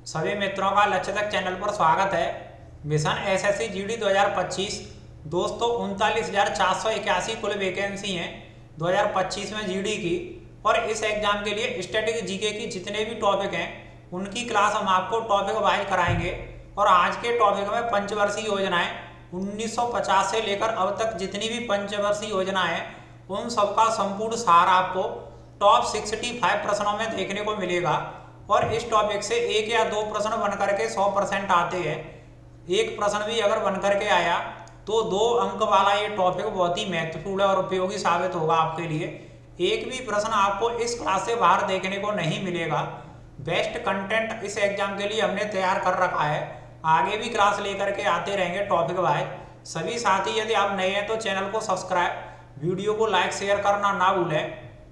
सभी मित्रों का लक्ष्य तक चैनल पर स्वागत है। मिशन एसएससी जीडी 2025 दोस्तों 39,481 कुल वैकेंसी हैं 2025 में जीडी की। और इस एग्जाम के लिए स्टैटिक जीके की जितने भी टॉपिक हैं उनकी क्लास हम आपको टॉपिक वाइज कराएंगे। और आज के टॉपिक में पंचवर्षीय योजनाएं 1950 से लेकर अब तक जितनी भी पंचवर्षीय योजनाएं हैं उन सबका संपूर्ण सार आपको टॉप 65 प्रश्नों में देखने को मिलेगा। और इस टॉपिक से एक या दो प्रश्न बन करके 100% आते हैं। एक प्रश्न भी अगर बन करके आया तो 2 अंक वाला ये टॉपिक बहुत ही महत्वपूर्ण और उपयोगी साबित होगा आपके लिए। एक भी प्रश्न आपको इस क्लास से बाहर देखने को नहीं मिलेगा। बेस्ट कंटेंट इस एग्जाम के लिए हमने तैयार कर रखा है। आगे भी क्लास लेकर के आते रहेंगे टॉपिक वाइज। सभी साथी यदि आप नए हैं तो चैनल को सब्सक्राइब, वीडियो को लाइक शेयर करना ना भूलें।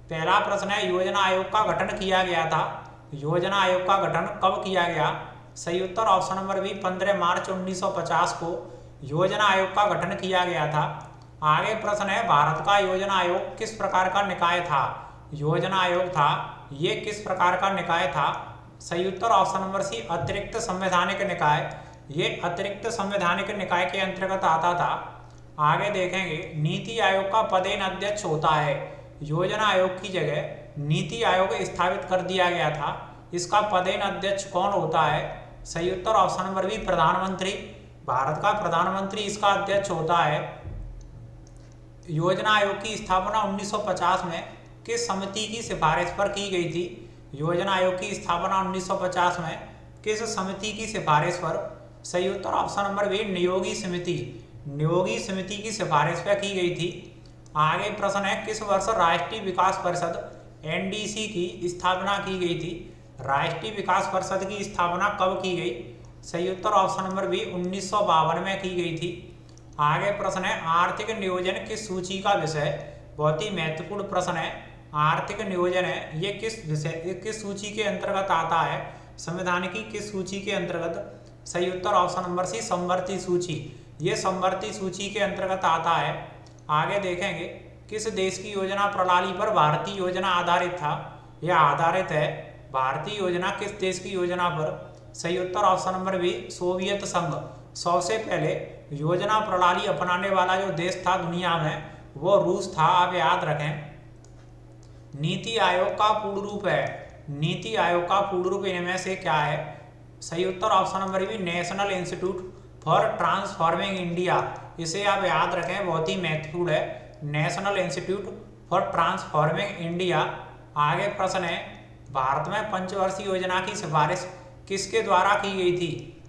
पहला प्रश्न है, योजना आयोग का गठन किया गया था। योजना आयोग का गठन कब किया गया? सही उत्तर ऑप्शन नंबर बी 15 मार्च 1950 को योजना आयोग का गठन किया गया था। आगे प्रश्न है, भारत का योजना आयोग किस प्रकार का निकाय था? योजना आयोग था ये किस प्रकार का निकाय था? सही उत्तर ऑप्शन नंबर सी अतिरिक्त संवैधानिक निकाय। ये अतिरिक्त संवैधानिक निकाय के अंतर्गत आता था। आगे देखेंगे, नीति आयोग का पदेन अध्यक्ष होता है। योजना आयोग की जगह नीति आयोग स्थापित कर दिया गया था। इसका पदेन अध्यक्ष कौन होता है? सही उत्तर ऑप्शन नंबर बी प्रधानमंत्री। भारत का प्रधानमंत्री इसका अध्यक्ष होता है। योजना आयोग की स्थापना 1950 में किस समिति की सिफारिश पर की गई थी? योजना आयोग की स्थापना 1950 में किस समिति की सिफारिश पर? सही उत्तर ऑप्शन नंबर बी नियोगी समिति। नियोगी समिति की सिफारिश पर की गई थी। आगे प्रश्न है, किस वर्ष राष्ट्रीय विकास परिषद एनडीसी की स्थापना की गई थी? राष्ट्रीय विकास परिषद की स्थापना कब की गई? सही उत्तर ऑप्शन नंबर बी 1952 में की गई थी। आगे प्रश्न है, आर्थिक नियोजन किस सूची का विषय? बहुत ही महत्वपूर्ण प्रश्न है। आर्थिक नियोजन है ये किस सूची के अंतर्गत आता है? संविधान की किस सूची के अंतर्गत? सही उत्तर ऑप्शन नंबर सी समवर्ती सूची। ये समवर्ती सूची के अंतर्गत आता है। आगे देखेंगे, किस देश की योजना प्रणाली पर भारतीय योजना आधारित था? यह आधारित है। भारतीय योजना किस देश की योजना पर? सही उत्तर ऑप्शन नंबर बी सोवियत संघ। सबसे पहले योजना प्रणाली अपनाने वाला जो देश था दुनिया में वो रूस था, आप याद रखें। नीति आयोग का पूर्ण रूप है। नीति आयोग का पूर्ण रूप इनमें से क्या है? सही उत्तर option number B National Institute for Transforming India. इसे आप याद रखें, बहुत ही महत्वपूर्ण है। National Institute for Transforming India. आगे प्रश्न है, भारत में पंचवर्षीय योजना की सिफारिश किसके द्वारा की गई थी?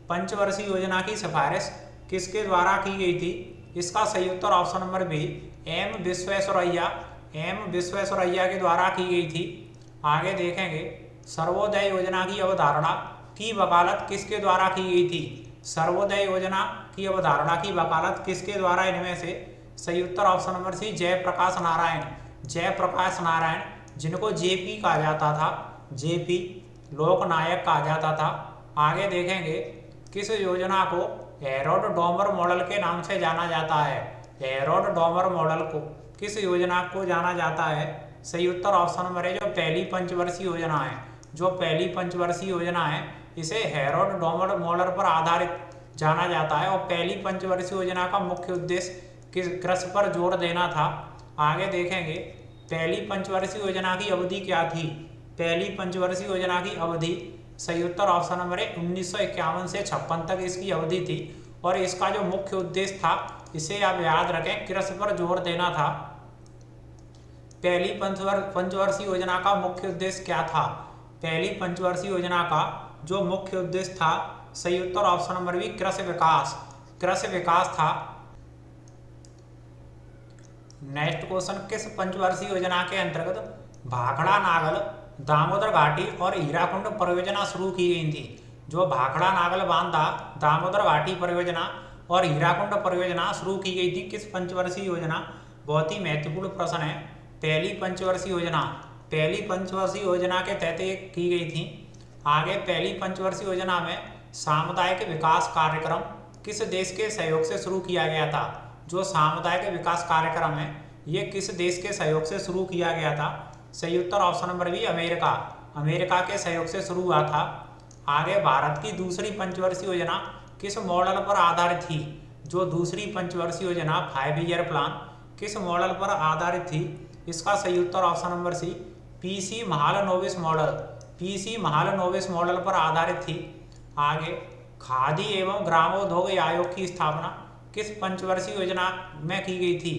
पंचवर्षीय योजना की सिफारिश किसके द्वारा की गई थी? इसका सही उत्तर option number B M Visvesvaraya. M Visvesvaraya के द्वारा की गई थी। आगे देखेंगे, सर्वोदय योजना की अवधारणा की वकालत किसके द्वारा की गई थी? सर्वोदय योजना की अवधारणा की वकालत किसके द्वारा? इनमें से सही उत्तर option number C Jayaprakash Narayan. Jayaprakash Narayan, जिनको जेपी कहा जाता था, जेपी लोकनायक कहा जाता था। आगे देखेंगे, किस योजना को हेरोड डोमर मॉडल के नाम से जाना जाता है? हेरोड डोमर मॉडल को किस योजना को जाना जाता है? सही उत्तर ऑप्शन नंबर है जो पहली पंचवर्षीय योजना है। जो पहली पंचवर्षीय योजना है इसे हेरोड डोमर मॉडल पर आधारित जाना जाता है। और पहली पंचवर्षीय योजना का मुख्य उद्देश्य कृषि पर जोर देना था। आगे देखेंगे, पहली पंचवर्षीय योजना की अवधि क्या थी? पहली पंचवर्षीय योजना की अवधि सही उत्तर ऑप्शन नंबर है 1951 से 56 तक इसकी अवधि थी। और इसका जो मुख्य उद्देश्य था इसे आप याद रखें, कृषि पर जोर देना था। पहली पंचवर्षीय योजना का मुख्य उद्देश्य क्या था? पहली पंचवर्षीय योजना का जो मुख्य उद्देश्य था, सही उत्तर ऑप्शन नंबर बी कृषि विकास। कृषि विकास था। नेक्स्ट क्वेश्चन, किस पंचवर्षीय योजना के अंतर्गत भाखड़ा नागल, दामोदर घाटी और हीराकुंड परियोजना शुरू की गई थी? जो भाखड़ा नागल बांध था, दामोदर घाटी परियोजना और हीराकुंड परियोजना शुरू की गई थी किस पंचवर्षीय योजना? बहुत ही महत्वपूर्ण प्रश्न है। पहली पंचवर्षीय योजना, पहली पंचवर्षीय योजना के तहत की गई थी। आगे पहली पंचवर्षीय योजना में सामुदायिक विकास कार्यक्रम किस देश के सहयोग से शुरू किया गया था? जो सामुदायिक विकास कार्यक्रम है ये किस देश के सहयोग से शुरू किया गया था? सही उत्तर option number B America. America के सहयोग से शुरू हुआ था। आगे भारत की दूसरी पंचवर्षीय योजना किस मॉडल पर आधारित थी? जो दूसरी पंचवर्षीय योजना 5 ईयर प्लान किस मॉडल पर आधारित थी? इसका सही उत्तर option number C PC Mahalanobis model, PC Mahalanobis model पर आधारित थी। आगे खादी एवं ग्रामोद्योग आयोग की स्थापना किस पंचवर्षीय योजना में की गई थी?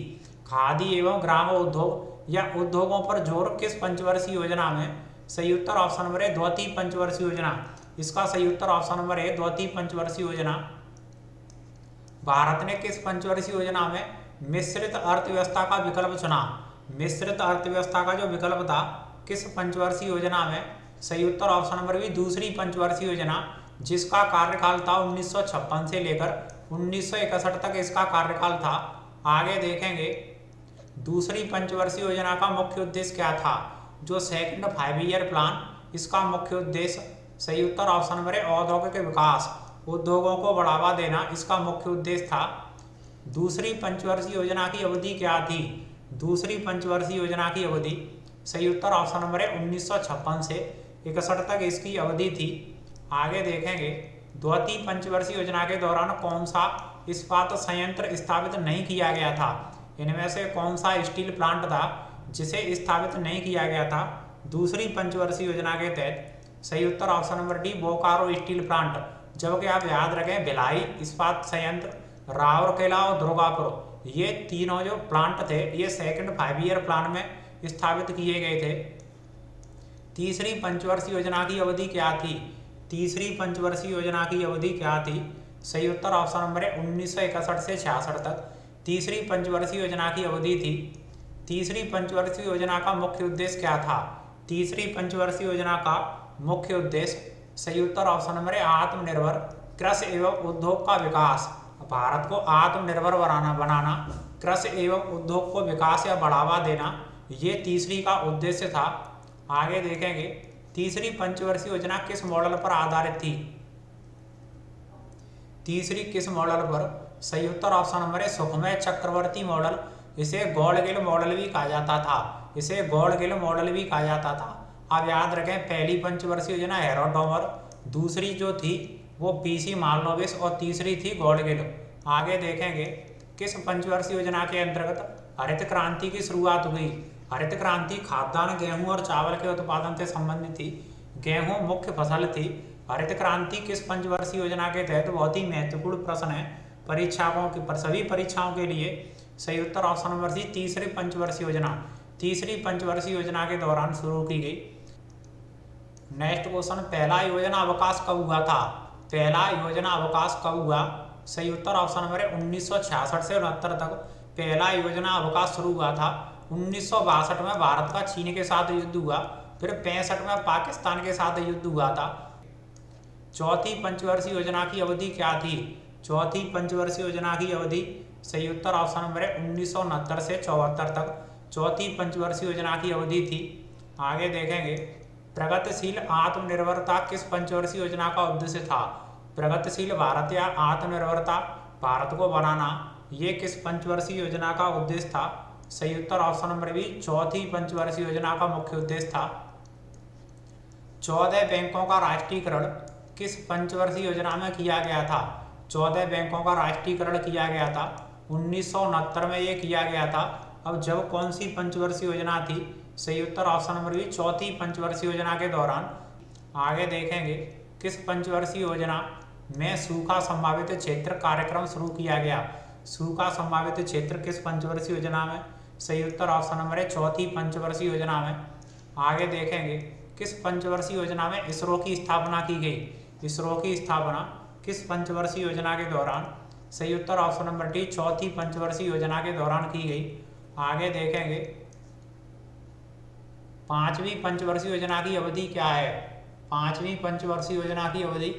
खादी एवं ग्रामोद्योग या उद्योगों पर जोर किस पंचवर्षीय योजना में? सही उत्तर ऑप्शन नंबर ए द्वितीय पंचवर्षीय योजना। इसका सही उत्तर ऑप्शन नंबर ए द्वितीय पंचवर्षीय योजना। भारत ने किस पंचवर्षीय योजना में मिश्रित अर्थव्यवस्था का विकल्प चुना? मिश्रित अर्थव्यवस्था का जो विकल्प था किस पंचवर्षीय योजना में? सही उत्तर ऑप्शन नंबर बी दूसरी पंचवर्षीय योजना, जिसका कार्यकाल था 1956 से लेकर 1961 तक इसका कार्यकाल था। आगे देखेंगे दूसरी पंचवर्षीय योजना का मुख्य उद्देश्य क्या था? जो सेकंड 5 ईयर प्लान, इसका मुख्य उद्देश्य सही उत्तर ऑप्शन नंबर है औद्योगिक विकास, उद्योगों को बढ़ावा देना इसका मुख्य उद्देश्य था। दूसरी पंचवर्षीय योजना की अवधि क्या थी? दूसरी पंचवर्षीय योजना की अवधि सही उत्तर ऑप्शन नंबर है 1956 से 61 तक इसकी अवधि थी। आगे देखेंगे द्वितीय पंचवर्षीय योजना के दौरान कौन सा इस्पात संयंत्र स्थापित नहीं किया गया था? इनमें से कौन सा स्टील प्लांट था जिसे स्थापित नहीं किया गया था दूसरी पंचवर्षीय योजना के तहत? सही उत्तर option number D Bokaro steel plant. जबकि आप याद रखें भिलाई इस्पात संयंत्र, राउरकेला और दुर्गापुर, ये तीनों जो प्लांट थे ये सेकंड 5 ईयर प्लान में स्थापित किए गए थे। तीसरी पंचवर्षीय योजना की अवधि क्या थी? तीसरी पंचवर्षीय योजना की अवधि क्या थी? सही उत्तर ऑप्शन नंबर है 1961 से 66 तक तीसरी पंचवर्षीय योजना की अवधि थी। तीसरी पंचवर्षीय योजना का मुख्य उद्देश्य क्या था? तीसरी पंचवर्षीय योजना का मुख्य उद्देश्य सही उत्तर ऑप्शन नंबर है आत्मनिर्भर कृषि एवं उद्योग का विकास, भारत को आत्मनिर्भर बनाना, कृषि एवं उद्योग को विकास या बढ़ावा देना, ये तीसरी का उद्देश्य था। आगे देखेंगे तीसरी पंचवर्षीय योजना किस मॉडल पर आधारित थी? तीसरी किस मॉडल पर? सही उत्तर ऑप्शन नंबर है सुखमय चक्रवर्ती मॉडल। इसे गॉडगिल मॉडल भी कहा जाता था, इसे गॉडगिल मॉडल भी कहा जाता था। अब याद रखें पहली पंचवर्षीय योजना हेरोडोवर, दूसरी जो थी वो पीसी महालनोबिस और तीसरी थी गॉडगिल। आगे देखेंगे किस पंचवर्षीय योजना के अंतर्गत हरित क्रांति की शुरुआत हुई? हरित क्रांति खाद्यान्न गेहूं और चावल के उत्पादन से संबंधित थी। गेहूं मुख्य फसल थी। हरित क्रांति किस पंचवर्षीय योजना के तहत? बहुत ही महत्वपूर्ण प्रश्न है परीक्षाओं की, पर सभी परीक्षाओं के लिए। सही उत्तर ऑप्शन नंबर सी तीसरी पंचवर्षीय योजना, तीसरी पंचवर्षीय योजना के दौरान शुरू की गई। नेक्स्ट क्वेश्चन, पहला योजना अवकाश कब हुआ था? पहला योजना अवकाश कब हुआ? सही उत्तर ऑप्शन नंबर है 1966 से 69 तक पहला योजना अवकाश शुरू हुआ था। 1962 में भारत का चीन के साथ युद्ध हुआ, फिर 65 में पाकिस्तान के साथ युद्ध हुआ था। चौथी पंचवर्षीय योजना की अवधि क्या थी? चौथी पंचवर्षीय योजना की अवधि सही उत्तर ऑप्शन नंबर है 1969 से 74 तक चौथी पंचवर्षीय योजना की अवधि थी। आगे देखेंगे प्रगतिशील आत्मनिर्भरता किस पंचवर्षीय योजना का उद्देश्य था? प्रगतिशील भारत या आत्मनिर्भरता भारत को बनाना, ये किस पंचवर्षीय योजना का उद्देश्य था? सही उत्तर ऑप्शन नंबर बी चौथी पंचवर्षीय योजना का मुख्य उद्देश्य था। 14 बैंकों का राष्ट्रीयकरण किस पंचवर्षीय योजना में किया गया था? 14 बैंकों का राष्ट्रीयकरण किया गया था 1969 में ये किया गया था। अब जब कौन सी पंचवर्षीय योजना थी? सही उत्तर ऑप्शन नंबर बी चौथी पंचवर्षीय योजना के दौरान। आगे देखेंगे किस पंचवर्षीय योजना में सूखा संभावित क्षेत्र कार्यक्रम शुरू किया गया? सूखा संभावित क्षेत्र किस पंचवर्षीय योजना में? सही उत्तर ऑप्शन नंबर है चौथी पंचवर्षीय योजना में। आगे देखेंगे किस पंचवर्षीय योजना में इसरो की स्थापना की गई? इसरो की स्थापना किस पंचवर्षीय योजना के दौरान? सही उत्तर ऑप्शन नंबर डी चौथी पंचवर्षीय योजना के दौरान की गई। आगे देखेंगे पांचवी पंचवर्षीय योजना की अवधि क्या है? पांचवी पंचवर्षीय योजना की अवधि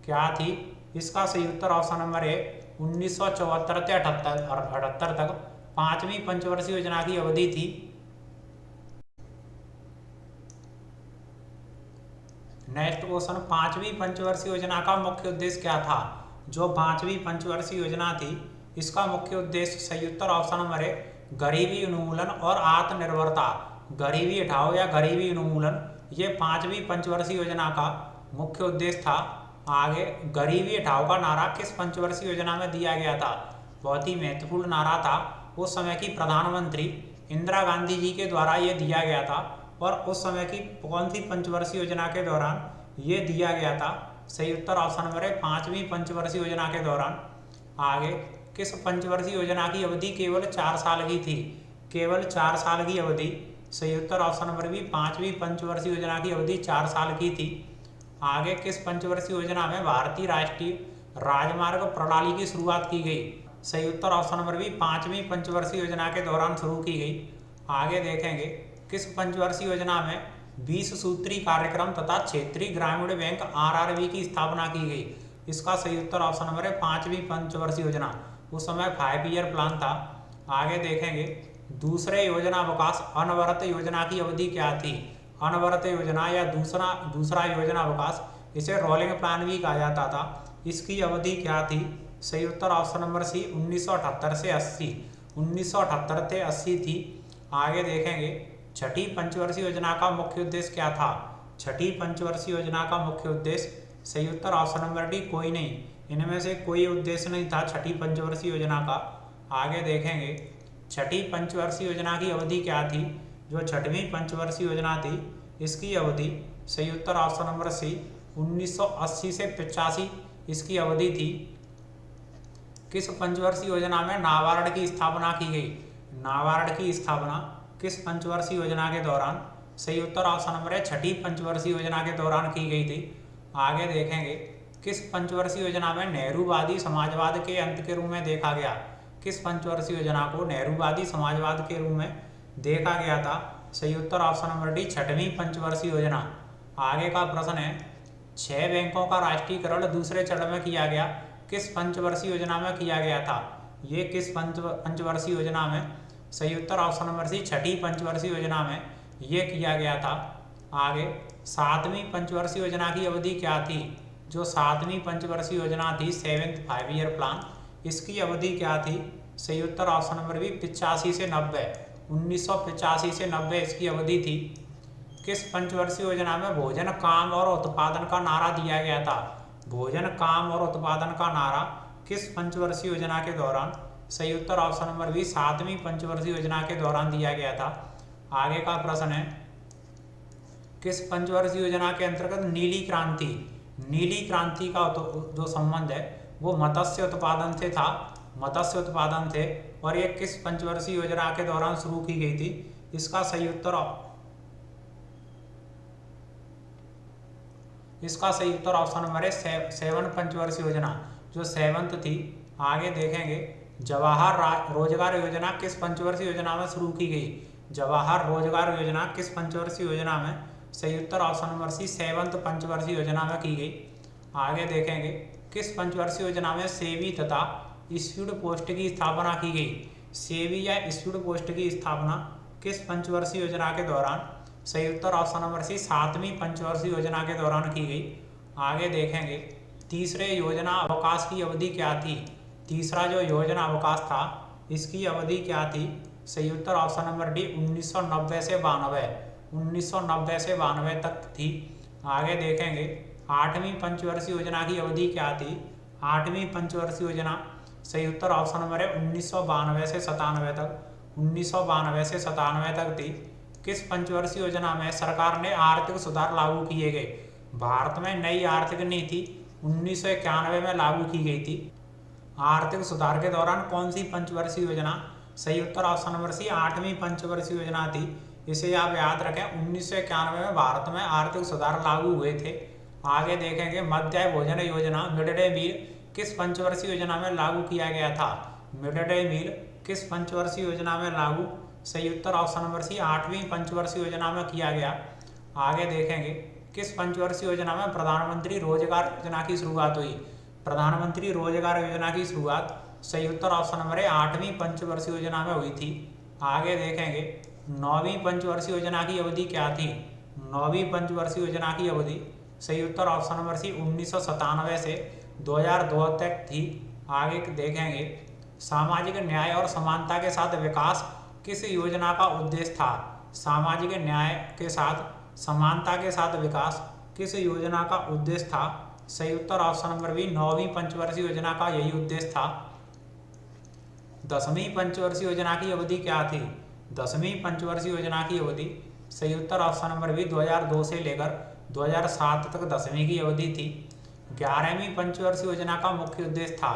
क्या थी? इसका सही उत्तर ऑप्शन नंबर है 1974 से 78 तक पांचवी पंचवर्षीय योजना की अवधि थी। नेक्स्ट क्वेश्चन, पांचवी पंचवर्षीय योजना का मुख्य उद्देश्य क्या था? जो पांचवी पंचवर्षीय योजना थी इसका मुख्य उद्देश्य सही उत्तर ऑप्शन नंबर है गरीबी उन्मूलन और आत्मनिर्भरता। गरीबी हटाओ या गरीबी उन्मूलन, ये पांचवी पंचवर्षीय योजना का मुख्य उद्देश्य था। आगे, गरीबी हटाओ का नारा किस पंचवर्षीय योजना में दिया गया था? बहुत ही महत्वपूर्ण नारा था। उस समय की प्रधानमंत्री इंदिरा गांधी जी के द्वारा ये दिया गया था। और उस समय की कौन सी पंचवर्षीय योजना के दौरान ये दिया गया था? सही उत्तर ऑप्शन नंबर है 5वीं पंचवर्षीय योजना के दौरान। आगे, किस पंचवर्षीय योजना की अवधि केवल 4 साल की थी? केवल 4 साल की अवधि। सही उत्तर ऑप्शन नंबर बी 5वीं पंचवर्षीय योजना की अवधि 4 साल की थी। आगे, किस पंचवर्षीय योजना में भारतीय राष्ट्रीय राजमार्ग प्रणाली की शुरुआत की गई? सही उत्तर ऑप्शन नंबर बी 5वीं पंचवर्षीय योजना के दौरान शुरू की गई। आगे देखेंगे, किस पंचवर्षीय योजना में 20 सूत्री कार्यक्रम तथा क्षेत्रीय ग्रामीण बैंक आरआरबी की स्थापना की गई? इसका सही उत्तर ऑप्शन नंबर है 5वीं पंचवर्षीय योजना। उस समय 5 ईयर प्लान था। आगे देखेंगे, दूसरे योजना अवकाश अनवरत योजना की अवधि क्या थी? अनवरत योजना या दूसरा योजना अवकाश, इसे रोलिंग प्लान भी कहा जाता था। इसकी अवधि क्या थी? सही उत्तर ऑप्शन नंबर सी 1978 से 80। 1978 से 80 थी। आगे देखेंगे, छठी पंचवर्षीय योजना का मुख्य उद्देश्य क्या था? छठी पंचवर्षीय योजना का मुख्य उद्देश्य, सही उत्तर ऑप्शन नंबर डी कोई नहीं। इनमें से कोई उद्देश्य नहीं था छठी पंचवर्षीय योजना का। आगे देखेंगे, छठी पंचवर्षीय योजना की अवधि क्या थी? जो छठवीं पंचवर्षीय योजना थी, इसकी अवधि, सही उत्तर ऑप्शन नंबर सी 1980 से 85 इसकी अवधि थी। किस पंचवर्षीय योजना में नाबार्ड की स्थापना की गई? नाबार्ड की स्थापना किस पंचवर्षीय योजना के दौरान? सही उत्तर ऑप्शन नंबर है छठी पंचवर्षीय योजना के दौरान की गई थी। आगे देखेंगे, किस पंचवर्षीय योजना में नेहरूवादी समाजवाद के अंत के रूप में देखा गया? किस पंचवर्षीय योजना को नेहरूवादी समाजवाद के रूप में देखा गया था? सही उत्तर ऑप्शन नंबर डी छठवीं पंचवर्षीय योजना। आगे का प्रश्न है, 6 बैंकों का राष्ट्रीयकरण दूसरे चरण में किया गया, किस पंचवर्षीय योजना में किया गया था? ये किस पंचवर्षीय योजना में? सही उत्तर ऑप्शन नंबर सी छठी पंचवर्षीय योजना में ये किया गया था। आगे, 7वीं पंचवर्षीय योजना की अवधि क्या थी? जो 7वीं पंचवर्षीय योजना थी, 7th 5 ईयर प्लान, इसकी अवधि क्या थी? सही उत्तर ऑप्शन नंबर बी 85 से 90। 1985 से 90 इसकी अवधि थी। किस पंचवर्षीय योजना में भोजन, काम और उत्पादन का नारा दिया गया था? भोजन, काम और उत्पादन का नारा किस पंचवर्षीय योजना के दौरान? सही उत्तर ऑप्शन नंबर बी 7वीं पंचवर्षीय योजना के दौरान दिया गया था। आगे का प्रश्न है, किस पंचवर्षीय योजना के अंतर्गत नीली क्रांति का जो संबंध है वो मत्स्य उत्पादन से था। मत्स्य उत्पादन थे। और ये किस पंचवर्षीय योजना के दौरान शुरू की गई थी? इसका सही उत्तर ऑप्शन नंबर है 7 पंचवर्षीय योजना, जो 7th थी। आगे देखेंगे, जवाहर रोजगार योजना किस पंचवर्षीय योजना में शुरू की गई? जवाहर रोजगार योजना किस पंचवर्षीय योजना में? सही उत्तर ऑप्शन नंबर सी 7th पंचवर्षीय योजना में की गई। आगे देखेंगे, किस पंचवर्षीय योजना में सेवी तथा स्पीड पोस्ट की स्थापना की गई? सेवी या स्पीड पोस्ट की स्थापना किस पंचवर्षीय योजना के दौरान? सही उत्तर ऑप्शन नंबर सी 7वीं पंचवर्षीय योजना के दौरान की गई। आगे देखेंगे, तीसरे योजना अवकाश की अवधि क्या थी? तीसरा जो योजना अवकाश था, इसकी अवधि क्या थी? सही उत्तर ऑप्शन नंबर डी 1990 से 92। 1990 से 92 तक थी। आगे देखेंगे, 8वीं पंचवर्षीय योजना की अवधि क्या थी? 8वीं पंचवर्षीय योजना, सही उत्तर ऑप्शन नंबर है 1992 से 97 तक। 1992 से 97 तक थी। किस पंचवर्षीय योजना में सरकार ने आर्थिक सुधार लागू किए गए? भारत में नई आर्थिक नीति 1991 में लागू की गई थी। आर्थिक सुधार के दौरान कौन सी पंचवर्षीय योजना? सही उत्तर ऑप्शन नंबर सी 8वीं पंचवर्षीय योजना थी। इसे आप याद रखें, 1991 में भारत में आर्थिक सुधार लागू हुए थे। आगे देखेंगे, मध्याह्न भोजन योजना मिड डे मील किस पंचवर्षीय योजना में लागू किया गया था? मिड डे मील किस पंचवर्षीय योजना में लागू? सही उत्तर ऑप्शन नंबर सी 8वीं पंचवर्षीय योजना में किया गया। आगे देखेंगे, किस पंचवर्षीय योजना में प्रधानमंत्री रोजगार योजना की शुरुआत हुई? प्रधानमंत्री रोजगार योजना की शुरुआत, सही उत्तर ऑप्शन नंबर है 8वीं पंचवर्षीय योजना में हुई थी। आगे देखेंगे, 9वीं पंचवर्षीय योजना की अवधि क्या थी? 9वीं पंचवर्षीय योजना की अवधि, सही उत्तर ऑप्शन नंबर सी 1997 से 2002 तक थी। आगे देखेंगे, सामाजिक न्याय और समानता के साथ विकास किस योजना का उद्देश्य था? सामाजिक न्याय के साथ समानता के साथ विकास किस योजना का उद्देश्य था? सही उत्तर ऑप्शन नंबर बी 9वीं पंचवर्षीय योजना का यही उद्देश्य था। 10वीं पंचवर्षीय योजना की अवधि क्या थी? 10वीं पंचवर्षीय योजना की अवधि सही उत्तर ऑप्शन नंबर बी 2002 से लेकर 2007 तक 10वीं की अवधि थी। 11वीं पंचवर्षीय योजना का मुख्य उद्देश्य था।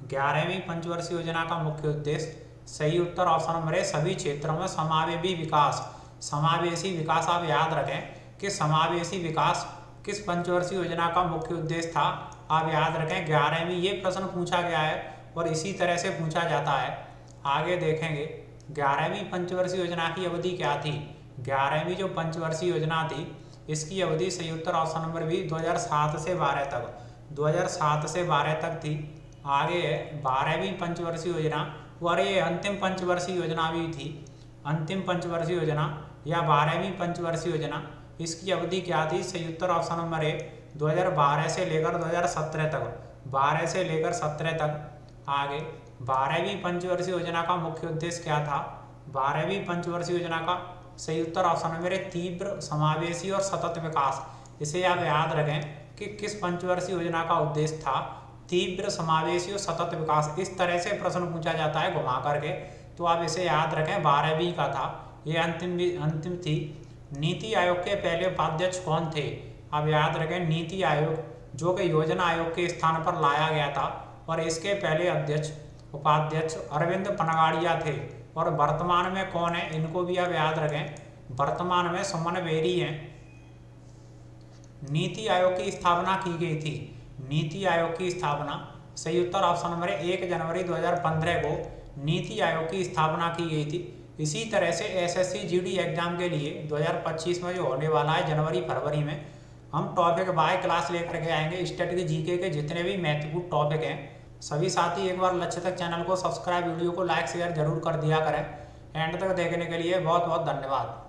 11वीं पंचवर्षीय योजना का मुख्य उद्देश्य सही उत्तर ऑप्शन नंबर है सभी क्षेत्रों में समावेशी विकास। समावेशी विकास आप याद रखें कि समावेशी विकास किस पंचवर्षीय योजना का मुख्य उद्देश्य था। आप याद रखें 11वीं, ये प्रश्न पूछा गया है और इसी तरह से पूछा जाता है। आगे देखेंगे 11वीं पंचवर्षीय योजना की अवधि क्या थी? 11वीं जो पंचवर्षीय योजना थी इसकी अवधि सही उत्तर ऑप्शन नंबर बी 2007 से 12 तक 2007 से 12 तक थी। आगे है 12वीं पंचवर्षीय योजना, और ये अंतिम पंचवर्षीय योजना भी थी। अंतिम पंचवर्षीय योजना या 12वीं पंचवर्षीय योजना, इसकी अवधि क्या थी? सही उत्तर ऑप्शन नंबर ए 2012 से लेकर 2017 तक 12 से लेकर 17 तक। आगे 12वीं पंचवर्षीय योजना का मुख्य उद्देश्य क्या था? 12वीं पंचवर्षीय योजना का सही उत्तर ऑप्शन नंबर है तीव्र समावेशी और सतत विकास। इसे आप याद रखें कि किस पंचवर्षीय योजना का उद्देश्य था? तीव्र समावेशी और सतत विकास। इस तरह से प्रश्न पूछा जाता है घुमा करके, तो आप इसे याद रखें 12वीं का था। ये अंतिम थी। नीति आयोग के पहले उपाध्यक्ष कौन थे? आप याद रखें नीति आयोग जो कि योजना आयोग के स्थान पर लाया गया था, और इसके पहले उपाध्यक्ष अरविंद पनगाड़िया थे। और वर्तमान में कौन है? इनको भी आप याद रखें, वर्तमान में सुमन बेरी हैं। नीति आयोग की स्थापना की गई थी। नीति आयोग की स्थापना सही उत्तर ऑप्शन नंबर है 1 जनवरी 2015 को नीति आयोग की स्थापना की गई थी। इसी तरह से एसएससी जीडी एग्जाम के लिए 2025 में जो होने वाला है जनवरी फरवरी में, हम टॉपिक बाय क्लास लेकर के आएंगे। स्टैटिक जीके के जितने भी महत्वपूर्ण टॉपिक हैं सभी साथी एक बार लक्ष्य तक चैनल को सब्सक्राइब, वीडियो को लाइक शेयर जरूर कर दिया करें। एंड तक देखने के लिए बहुत बहुत धन्यवाद।